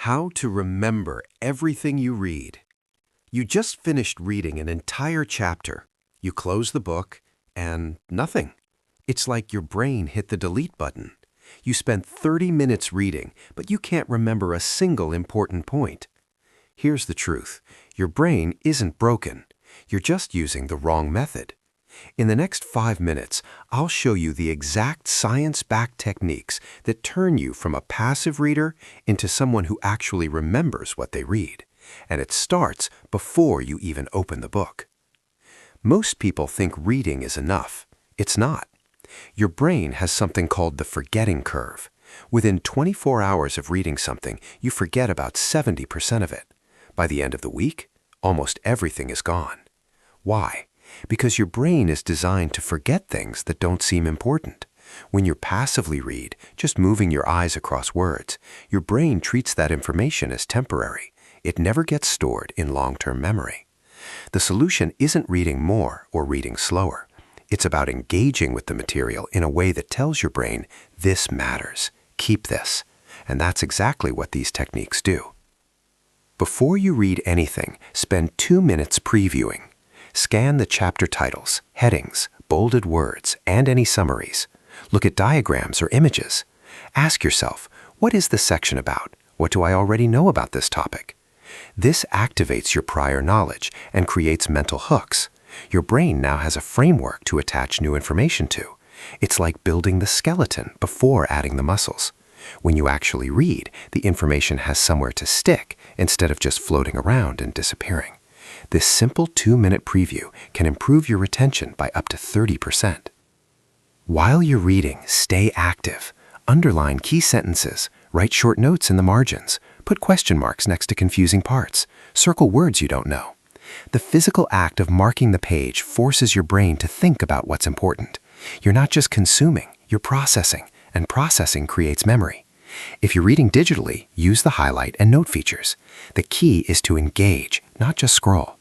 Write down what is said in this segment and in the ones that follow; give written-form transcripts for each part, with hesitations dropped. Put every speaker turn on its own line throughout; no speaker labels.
How to remember everything you read. You just finished reading an entire chapter. You close the book, and nothing. It's like your brain hit the delete button. You spent 30 minutes reading, but you can't remember a single important point. Here's the truth. Your brain isn't broken. You're just using the wrong method. In the next 5 minutes, I'll show you the exact science-backed techniques that turn you from a passive reader into someone who actually remembers what they read. And it starts before you even open the book. Most people think reading is enough. It's not. Your brain has something called the forgetting curve. Within 24 hours of reading something, you forget about 70% of it. By the end of the week, almost everything is gone. Why? Because your brain is designed to forget things that don't seem important. When you passively read, just moving your eyes across words, your brain treats that information as temporary. It never gets stored in long-term memory. The solution isn't reading more or reading slower. It's about engaging with the material in a way that tells your brain, this matters, keep this. And that's exactly what these techniques do. Before you read anything, spend 2 minutes previewing. Scan the chapter titles, headings, bolded words, and any summaries. Look at diagrams or images. Ask yourself, what is this section about? What do I already know about this topic? This activates your prior knowledge and creates mental hooks. Your brain now has a framework to attach new information to. It's like building the skeleton before adding the muscles. When you actually read, the information has somewhere to stick instead of just floating around and disappearing. This simple 2-minute preview can improve your retention by up to 30%. While you're reading, stay active. Underline key sentences, write short notes in the margins, put question marks next to confusing parts, circle words you don't know. The physical act of marking the page forces your brain to think about what's important. You're not just consuming, you're processing, and processing creates memory. If you're reading digitally, use the highlight and note features. The key is to engage, not just scroll.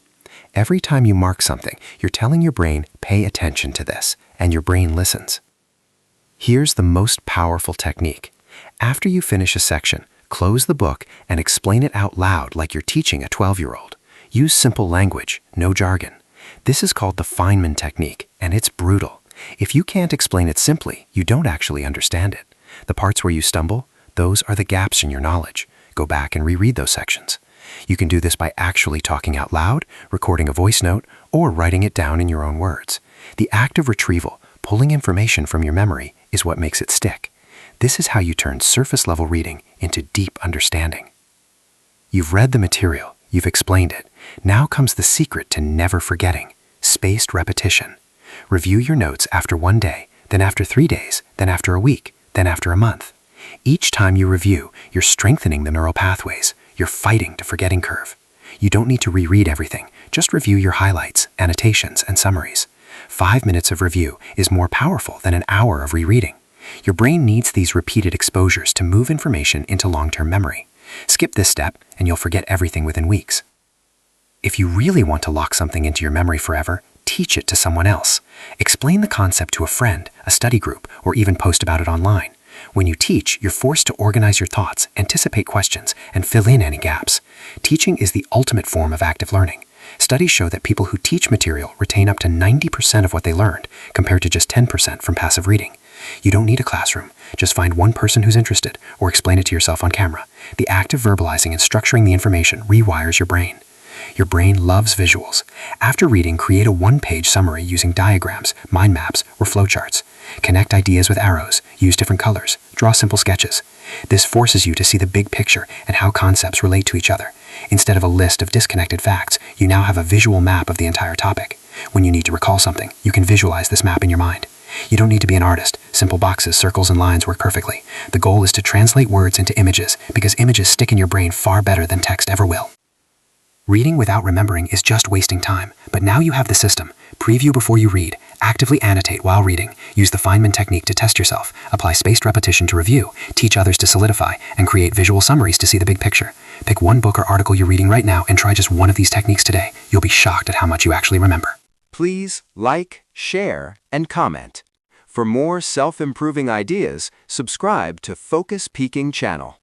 Every time you mark something, you're telling your brain, pay attention to this, and your brain listens. Here's the most powerful technique. After you finish a section, close the book and explain it out loud like you're teaching a 12-year-old. Use simple language, no jargon. This is called the Feynman Technique, and it's brutal. If you can't explain it simply, you don't actually understand it. The parts where you stumble, those are the gaps in your knowledge. Go back and reread those sections. You can do this by actually talking out loud, recording a voice note, or writing it down in your own words. The act of retrieval, pulling information from your memory, is what makes it stick. This is how you turn surface-level reading into deep understanding. You've read the material, you've explained it. Now comes the secret to never forgetting: spaced repetition. Review your notes after 1 day, then after 3 days, then after a week, then after a month. Each time you review, you're strengthening the neural pathways. You're fighting the forgetting curve. You don't need to reread everything. Just review your highlights, annotations, and summaries. 5 minutes of review is more powerful than an hour of rereading. Your brain needs these repeated exposures to move information into long-term memory. Skip this step, and you'll forget everything within weeks. If you really want to lock something into your memory forever, teach it to someone else. Explain the concept to a friend, a study group, or even post about it online. When you teach, you're forced to organize your thoughts, anticipate questions, and fill in any gaps. Teaching is the ultimate form of active learning. Studies show that people who teach material retain up to 90% of what they learned, compared to just 10% from passive reading. You don't need a classroom. Just find one person who's interested, or explain it to yourself on camera. The act of verbalizing and structuring the information rewires your brain. Your brain loves visuals. After reading, create a 1-page summary using diagrams, mind maps, or flowcharts. Connect ideas with arrows, use different colors, draw simple sketches. This forces you to see the big picture and how concepts relate to each other. Instead of a list of disconnected facts, you now have a visual map of the entire topic. When you need to recall something, you can visualize this map in your mind. You don't need to be an artist. Simple boxes, circles, and lines work perfectly. The goal is to translate words into images, because images stick in your brain far better than text ever will. Reading without remembering is just wasting time, but now you have the system. Preview before you read, actively annotate while reading, use the Feynman Technique to test yourself, apply spaced repetition to review, teach others to solidify, and create visual summaries to see the big picture. Pick one book or article you're reading right now and try just one of these techniques today. You'll be shocked at how much you actually remember.
Please like, share, and comment. For more self-improving ideas, subscribe to Focus Peaking channel.